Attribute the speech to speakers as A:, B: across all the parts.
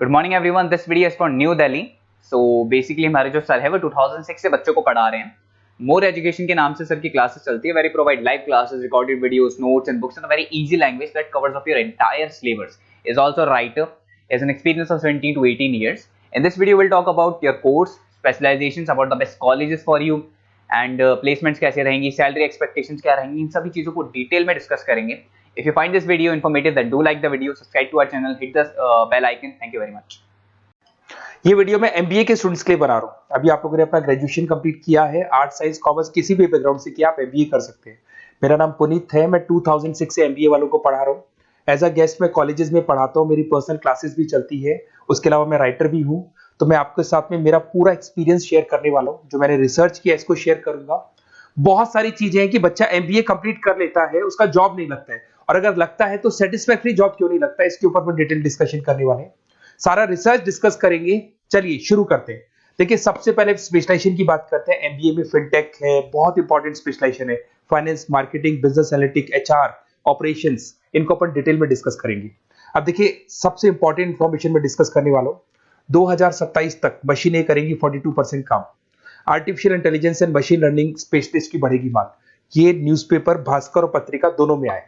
A: Good morning everyone, this video is for new Delhi. So basically हमारे जो sir है वो 2006 से बच्चों को पढ़ा रहे हैं। मोर एजुकेशन के नाम से सर की क्लासेस चलती है। Very provide live classes, recorded videos, notes and books in a very easy language that covers up your entire syllabus. Is also writer, has an experience of 17 to 18 years. In this video, we'll talk about your course, specializations, about the best colleges for you, and placements कैसे रहेंगी, salary expectations क्या रहेंगी, इन सभी चीज़ों को detail में discuss करेंगे। If you find this video informative, then do like the video, subscribe to our channel, hit the bell icon. Thank you very much.
B: ये वीडियो मैं एमबीए के स्टूडेंट्स के लिए बना रहा हूँ। अभी आप लोगों ने अपना ग्रेजुएशन कंप्लीट किया है, आर्ट साइंस कॉमर्स किसी भी बैकग्राउंड से किया, आप एमबीए कर सकते हैं। मेरा नाम पुनीत है, मैं 2006 से एमबीए वालों को पढ़ा रहा हूँ। एज अ गेस्ट मैं कॉलेजेस में पढ़ाता हूँ, मेरी पर्सनल क्लासेस भी चलती है। उसके अलावा मैं राइटर भी हूँ। तो मैं आपके साथ में मेरा पूरा एक्सपीरियंस शेयर करने वाला हूँ। जो मैंने रिसर्च किया इसको शेयर करूंगा। बहुत सारी चीजें हैं कि बच्चा एमबीए कंप्लीट कर लेता है, उसका जॉब नहीं लगता है, और अगर लगता है तो सेटिस्फैक्टरी जॉब क्यों नहीं लगता है, इसके ऊपर मैं डिटेल डिस्कशन करने वाले हैं। सारा रिसर्च डिस्कस करेंगे। चलिए शुरू करते हैं। देखिए, सबसे पहले स्पेशलाइजेशन की बात करते हैं। एमबीए में फिनटेक है, बहुत इंपॉर्टेंट स्पेशलाइजेशन है। Finance, marketing, business analytic, HR, operations, इनको अपन डिटेल में डिस्कस करेंगे। अब देखिए, सबसे इंपॉर्टेंट इंफॉर्मेशन में डिस्कस करने वाला हूं। 2027 तक मशीनें करेंगी 42% काम। Artificial intelligence and machine learning specialist की बढ़ेगी मांग। ये न्यूज़पेपर, भास्कर और पत्रिका दोनों में आए।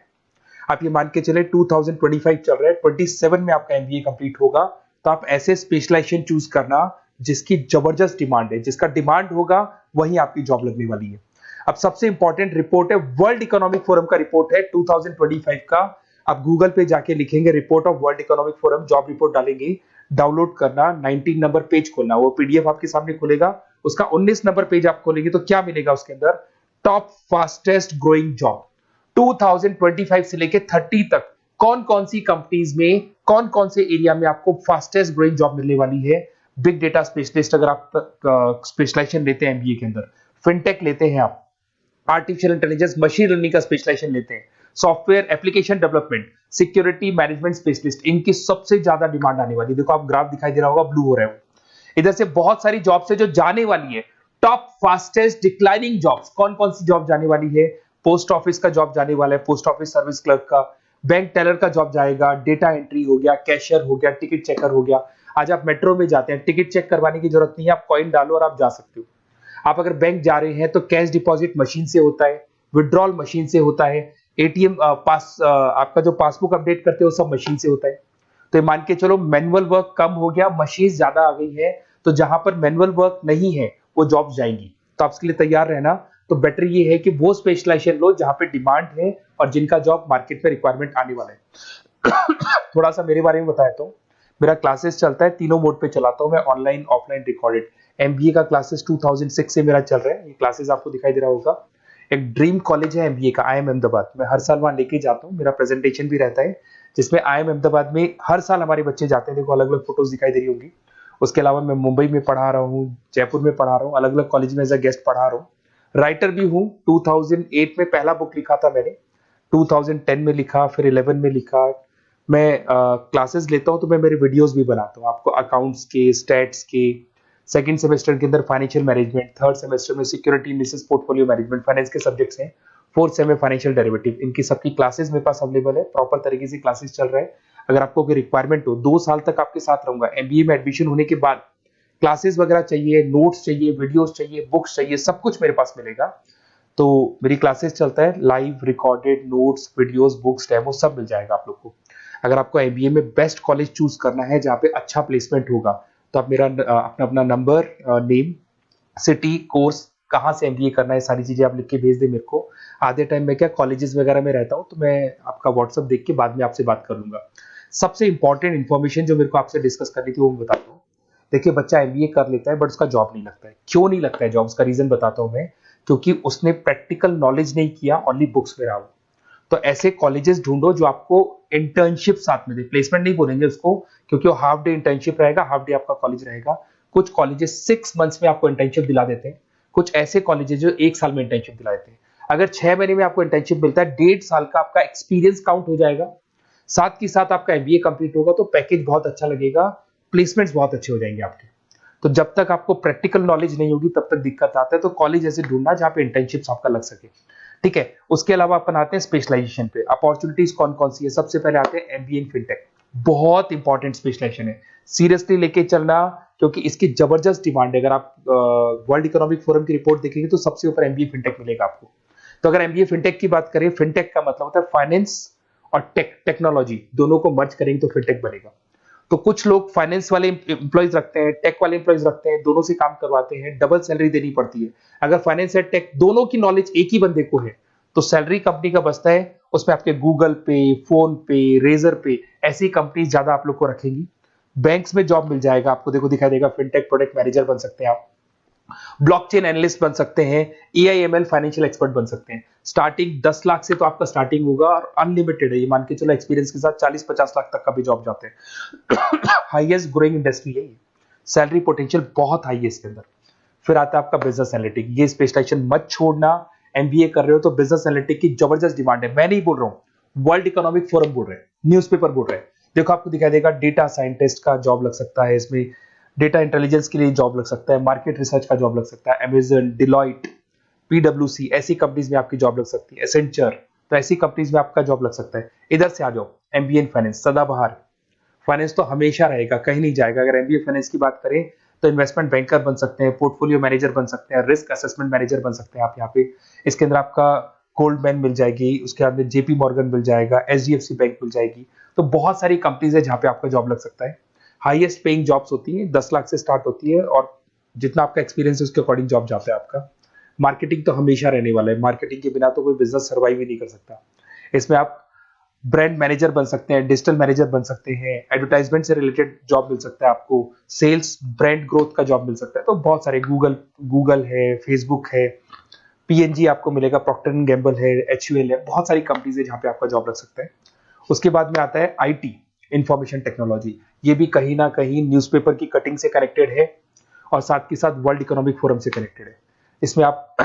B: आप ये मान के चले 2025 चल रहा है, 27 में आपका एमबीए कंप्लीट होगा। तो आप ऐसे स्पेशलाइजेशन चूज करना जिसकी जबरदस्त डिमांड है, जिसका डिमांड होगा वहीं आपकी जॉब लगने वाली है। अब सबसे इंपॉर्टेंट रिपोर्ट है, वर्ल्ड इकोनॉमिक फोरम का रिपोर्ट है 2025 का। आप गूगल पे जाके लिखेंगे report of world economic forum, job report डालेंगे, डाउनलोड करना, 19 नंबर पेज खोलना, वो पीडीएफ आपके सामने खुलेगा। उसका 19 नंबर पेज आप खोलेंगे तो क्या मिलेगा उसके अंदर? टॉप फास्टेस्ट ग्रोइंग जॉब 2025 से लेके 30 तक कौन कौन सी कंपनीज में, कौन कौन से एरिया में आपको फास्टेस्ट ग्रोइंग जॉब मिलने वाली है। बिग डेटा स्पेशलिस्ट अगर आप स्पेशलाइजेशन लेते हैं एमबीए के अंदर, फिनटेक लेते हैं आप, आर्टिफिशियल इंटेलिजेंस मशीन लर्निंग का स्पेशलाइजेशन लेते हैं, software application development, security management specialist, इनकी सबसे ज्यादा डिमांड आने वाली है। देखो, आप ग्राफ दिखाई दे रहा होगा, ब्लू हो रहा है। इधर से बहुत सारी जॉब्स है जो जाने वाली है। टॉप फास्टेस्ट डिक्लाइनिंग जॉब्स, कौन कौन सी जॉब जाने वाली है? पोस्ट ऑफिस का जॉब जाने वाला है, पोस्ट ऑफिस सर्विस क्लर्क का, बैंक टेलर का जॉब जाएगा, डेटा एंट्री हो गया, कैशियर हो गया, टिकट चेकर हो गया। आज आप मेट्रो में जाते हैं, टिकट चेक करवाने की जरूरत नहीं है, आप कॉइन डालो और आप जा सकते हो। आप अगर बैंक जा रहे हैं तो कैश डिपॉजिट मशीन से होता है, विड्रॉल मशीन से होता है, एटीएम आपका जो पासबुक अपडेट करते हो सब मशीन से होता है। तो ये मान के चलो मैनुअल वर्क कम हो गया, मशीन ज्यादा आ गई है। तो जहां पर मैनुअल वर्क नहीं है वो जॉब जाएंगी। तो आप इसके लिए तैयार रहना। तो बेटर ये है कि वो स्पेशलाइजेशन लो जहां पे डिमांड है और जिनका जॉब मार्केट में रिक्वायरमेंट आने वाला है। थोड़ा सा मेरे बारे में बताया तो मेरा क्लासेस चलता है, तीनों मोड पे चलाता हूं मैं, ऑनलाइन, ऑफलाइन, रिकॉर्डेड। एमबीए का क्लासेस 2006 से मेरा चल रहा है। ये क्लासेस आपको दिखाई दे रहा होगा। एक ड्रीम कॉलेज है एमबीए का, IIM अहमदाबाद। मैं हर साल वहां लेके जाता हूँ, मेरा प्रेजेंटेशन भी रहता है जिसमें IIM अहमदाबाद में हर साल हमारे बच्चे जाते हैं। देखो, अलग अलग फोटोज दिखाई दे रही होंगी। उसके अलावा मैं मुंबई में पढ़ा रहा हूँ, जयपुर में पढ़ा रहा हूँ, अलग अलग कॉलेज में एज अ गेस्ट पढ़ा रहा हूँ। राइटर भी हूँ। 2008 में पहला बुक लिखा था मैंने, 2010 में लिखा, फिर 11 में लिखा। मैं क्लासेस लेता हूँ तो मैं मेरे वीडियोस भी बनाता हूँ आपको, अकाउंट्स के, स्टैट्स के। सेकंड सेमेस्टर के अंदर फाइनेंशियल मैनेजमेंट, थर्ड सेमेस्टर में security analysis, portfolio management, finance के सब्जेक्ट्स हैं। फोर्थ सेम में फाइनेंशियल डेरिवेटिव। इनकी सबकी क्लासेस मेरे पास अवेलेबल है, प्रॉपर तरीके से क्लासेस चल रहा है। अगर आपको कोई रिक्वायरमेंट हो, 2 साल तक आपके साथ रहूंगा। एमबीए में एडमिशन होने के बाद क्लासेस वगैरह चाहिए, नोट्स चाहिए, वीडियोस चाहिए, बुक्स चाहिए, सब कुछ मेरे पास मिलेगा। तो मेरी क्लासेस चलता है, live, recorded, notes, videos, books, demo सब मिल जाएगा आप लोग को। अगर आपको एमबीए में बेस्ट कॉलेज चूज करना है जहाँ पे अच्छा प्लेसमेंट होगा, तो आप मेरा अपना नंबर, नेम, सिटी, कोर्स, कहाँ से एमबीए करना है, सारी चीजें आप लिख के भेज दे मेरे को। आधे टाइम में क्या कॉलेजेस वगैरह में रहता हूँ, तो मैं आपका व्हाट्सअप देख के बाद में आपसे बात कर लूंगा। सबसे इंपॉर्टेंट इन्फॉर्मेशन जो मेरे को आपसे डिस्कस करनी थी वो मैं बताता हूँ। देखिए, बच्चा एमबीए कर लेता है बट उसका जॉब नहीं लगता है। क्यों नहीं लगता है जॉब? उसका रीजन बताता हूं मैं। क्योंकि उसने प्रैक्टिकल नॉलेज नहीं किया, ओनली बुक्स में रहा हो। तो ऐसे कॉलेजेस ढूंढो जो आपको इंटर्नशिप साथ में दे। प्लेसमेंट नहीं बोलेंगे उसको, क्योंकि वो हाफ डे इंटर्नशिप रहेगा, हाफ डे आपका कॉलेज रहेगा। कुछ कॉलेजेस 6 मंथ्स में आपको इंटर्नशिप दिला देते हैं, कुछ ऐसे कॉलेजेस जो 1 साल में इंटर्नशिप दिला देते हैं। अगर 6 महीने में आपको इंटर्नशिप मिलता है, 1.5 साल का आपका एक्सपीरियंस काउंट हो जाएगा। साथ ही साथ आपका एमबीए कंप्लीट होगा तो पैकेज बहुत अच्छा लगेगा, प्लेसमेंट्स बहुत अच्छे हो जाएंगे आपके। तो जब तक आपको प्रैक्टिकल नॉलेज नहीं होगी तब तक दिक्कत आता है। तो कॉलेज ऐसे ढूंढना जहां पे इंटर्नशिप्स आपका लग सके, ठीक है। उसके अलावा अपन आते हैं स्पेशलाइजेशन पे। अपॉर्चुनिटीज कौन कौन सी है? सबसे पहले आते हैं एमबीए इन फिनटेक। बहुत इंपॉर्टेंट स्पेशलाइजेशन है, सीरियसली लेके चलना, क्योंकि इसकी जबरदस्त डिमांड है। अगर आप वर्ल्ड इकोनॉमिक फोरम की रिपोर्ट देखेंगे तो सबसे ऊपर एमबीए फिनटेक मिलेगा आपको। तो अगर एमबीए फिनटेक की बात करें, फिनटेक का मतलब होता है फाइनेंस और टेक्नोलॉजी, दोनों को मर्ज करेंगे तो फिनटेक बनेगा। तो कुछ लोग फाइनेंस वाले एम्प्लॉइज रखते हैं, टेक वाले एम्प्लॉइज रखते हैं, दोनों से काम करवाते हैं, डबल सैलरी देनी पड़ती है। अगर फाइनेंस और टेक दोनों की नॉलेज एक ही बंदे को है तो सैलरी कंपनी का बचता है, उसमें आपके गूगल पे, फोन पे, रेजर पे, ऐसी कंपनी ज्यादा आप लोग को रखेंगी। बैंक्स में जॉब मिल जाएगा आपको, देखो दिखाई देगा, फिनटेक प्रोडक्ट मैनेजर बन सकते हैं आप, ब्लॉकचेन एनालिस्ट बन सकते हैं, एआईएमएल फाइनेंशियल एक्सपर्ट बन सकते हैं। स्टार्टिंग 10 लाख से तो आपका स्टार्टिंग होगा और अनलिमिटेड है, ये मान के चलो एक्सपीरियंस के साथ 40-50 लाख तक का भी जॉब जाते हैं। हाईएस्ट ग्रोइंग इंडस्ट्री है ये, सैलरी पोटेंशियल बहुत हाई है इसके अंदर। फिर आता है आपका बिजनेस एनालिटिक, ये स्पेशलाइजेशन मत छोड़ना। एमबीए कर रहे हो तो बिजनेस एनालिटिक की जबरदस्त डिमांड है। मैं नहीं बोल रहा हूं, वर्ल्ड इकोनॉमिक फोरम बोल रहे हैं, न्यूज़पेपर बोल रहे हैं। देखो आपको दिखाई देगा, डेटा साइंटिस्ट का जॉब लग सकता है इसमें, डेटा इंटेलिजेंस के लिए जॉब लग सकता है, मार्केट रिसर्च का जॉब लग सकता है, अमेजन, डिलॉइट, पीडब्ल्यूसी, ऐसी कंपनीज में आपकी जॉब लग सकती है, एसेंचर, तो ऐसी कंपनीज में आपका जॉब लग सकता है। इधर से आ जाओ, एमबीए इन फाइनेंस सदाबहार, फाइनेंस तो हमेशा रहेगा, कहीं नहीं जाएगा। अगर एमबीए फाइनेंस की बात करें तो इन्वेस्टमेंट बैंकर बन सकते हैं, पोर्टफोलियो मैनेजर बन सकते हैं, रिस्क असेसमेंट मैनेजर बन सकते हैं आप यहाँ पे। इसके अंदर आपका गोल्डमैन मिल जाएगी, उसके बाद में जेपी मॉर्गन मिल जाएगा, एचडीएफसी बैंक मिल जाएगी। तो बहुत सारी कंपनीज है जहाँ पे आपका जॉब लग सकता है। हाईएस्ट पेइंग जॉब्स होती है, 10 लाख से स्टार्ट होती है, और जितना आपका एक्सपीरियंस है उसके अकॉर्डिंग जॉब जाता है आपका। मार्केटिंग तो हमेशा रहने वाला है, मार्केटिंग के बिना तो कोई बिजनेस सर्वाइव ही नहीं कर सकता। इसमें आप ब्रांड मैनेजर बन सकते हैं, डिजिटल मैनेजर बन सकते हैं, एडवर्टाइजमेंट से रिलेटेड जॉब मिल सकता है आपको, सेल्स ब्रांड ग्रोथ का जॉब मिल सकता है। तो बहुत सारे, गूगल है, फेसबुक है, पीएनजी आपको मिलेगा, प्रॉक्टर एंड गैम्बल है, एचयूएल है, बहुत सारी कंपनीज है जहाँ पे आपका जॉब लग सकता है। उसके बाद में आता है आईटी, इंफॉर्मेशन टेक्नोलॉजी, ये भी कहीं ना कहीं न्यूज़पेपर की कटिंग से कनेक्टेड है और साथ के साथ वर्ल्ड इकोनॉमिक फोरम से कनेक्टेड है। इसमें आप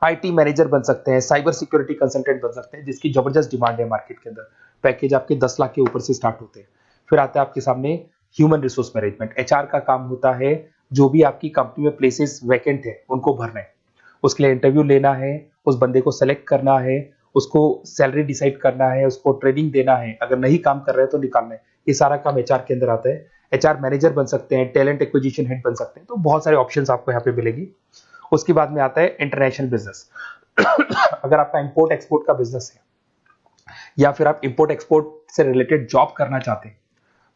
B: आईटी मैनेजर बन सकते हैं, साइबर सिक्योरिटी कंसल्टेंट बन सकते हैं, जिसकी जबरदस्त डिमांड है मार्केट के अंदर। पैकेज आपके 10 लाख के ऊपर से स्टार्ट होते हैं। फिर आता है आपके सामने ह्यूमन रिसोर्स मैनेजमेंट, एचआर का काम होता है, जो भी आपकी कंपनी में प्लेसेस वैकेंट है उनको भरना है, उसके लिए इंटरव्यू लेना है, उस बंदे को सेलेक्ट करना है, उसको सैलरी डिसाइड करना है, उसको ट्रेनिंग देना है, अगर नहीं काम कर रहे हैं तो निकालना है। ये सारा काम एचआर के अंदर आता है। एचआर मैनेजर बन सकते हैं, टैलेंट एक्विजिशन हेड बन सकते हैं, तो बहुत सारे ऑप्शंस आपको यहाँ पे मिलेगी। उसके बाद में आता है इंटरनेशनल बिजनेस। अगर आपका इंपोर्ट एक्सपोर्ट का बिजनेस है या फिर आप इंपोर्ट एक्सपोर्ट से रिलेटेड जॉब करना चाहते हैं,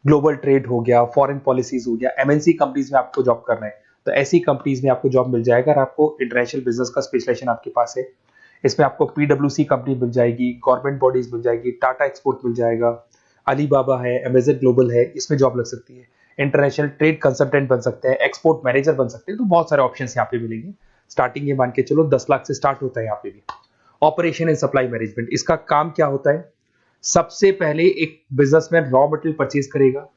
B: ग्लोबल ट्रेड हो गया, फॉरेन पॉलिसीज हो गया, एमएनसी कंपनीज में आपको जॉब करना है, तो ऐसी कंपनीज में आपको जॉब मिल जाएगा। अगर आपको इंटरनेशनल बिजनेस का स्पेशलाइजेशन आपके पास है, इसमें आपको पीडब्ल्यूसी कंपनी मिल जाएगी, गवर्नमेंट बॉडीज मिल जाएगी, टाटा एक्सपोर्ट मिल जाएगा, अलीबाबा है, अमेजन ग्लोबल है, इसमें जॉब लग सकती है। इंटरनेशनल ट्रेड कंसल्टेंट बन सकते हैं, एक्सपोर्ट मैनेजर बन सकते हैं, तो बहुत सारे ऑप्शन यहाँ पे मिलेंगे। स्टार्टिंग ये मान के चलो 10 लाख से स्टार्ट होता है यहाँ पे भी। ऑपरेशन एंड सप्लाई मैनेजमेंट, इसका काम क्या होता है? सबसे पहले एक बिजनेसमैन रॉ मटेरियल परचेज करेगा,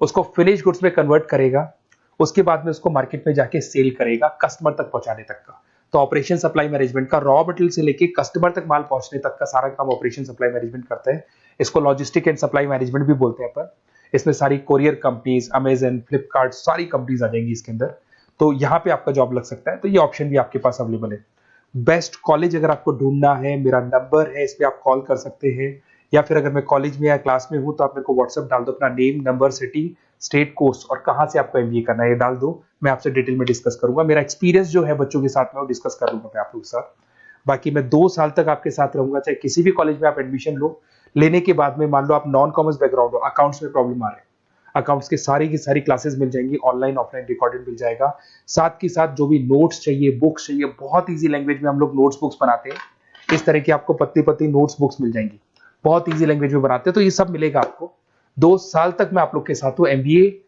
B: उसको फिनिश गुड्स में कन्वर्ट करेगा, उसके बाद में उसको मार्केट में जाके सेल करेगा कस्टमर तक पहुंचाने तक का। तो ऑपरेशन सप्लाई मैनेजमेंट का रॉ मटेरियल से लेके कस्टमर तक माल पहुंचने तक का सारा काम ऑपरेशन सप्लाई मैनेजमेंट करता है। इसको लॉजिस्टिक एंड सप्लाई मैनेजमेंट भी बोलते हैं अपन। इसमें सारी कोरियर कंपनीज, अमेजन, फ्लिपकार्ट, सारी कंपनीज आ जाएंगी इसके अंदर। तो यहाँ पे आपका जॉब लग सकता है, तो ये ऑप्शन भी आपके पास अवेलेबल है। बेस्ट कॉलेज अगर आपको ढूंढना है, मेरा नंबर है, इस पे आप कॉल कर सकते हैं, या फिर अगर मैं कॉलेज में या क्लास में हूं तो आप मेरे को व्हाट्सएप डाल दो, अपना name, number, city, state, course और कहां से आपको एमबीए करना है ये डाल दो। मैं आपसे डिटेल में डिस्कस करूंगा। मेरा एक्सपीरियंस जो है बच्चों के साथ में वो डिस्कस कर लूंगा मैं आप लोगों के साथ। बाकी मैं 2 साल तक आपके साथ रहूंगा, चाहे किसी भी कॉलेज में आप एडमिशन लो। लेने के बाद में मान लो आप नॉन कॉमर्स बैकग्राउंड हो, अकाउंट्स में प्रॉब्लम आ रहा है, अकाउंट्स की सारी क्लासेस मिल जाएंगी, ऑनलाइन ऑफलाइन रिकॉर्डेड मिल जाएगा। साथ के साथ जो भी नोट्स चाहिए, बुक्स चाहिए, बहुत ईजी लैंग्वेज में हम लोग नोट्स बुक्स बनाते हैं। इस तरह की आपको पतली पतली नोट्स बुक्स मिल जाएंगी, बहुत ईजी लैंग्वेज में बनाते हैं। तो ये सब मिलेगा आपको। 2 साल तक मैं आप लोग के साथ हूँ। एमबीए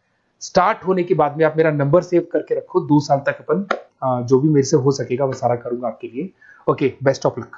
B: स्टार्ट होने के बाद में आप मेरा नंबर सेव करके रखो। 2 साल तक अपन जो भी मेरे से हो सकेगा वो सारा करूंगा आपके लिए। Okay, best of luck.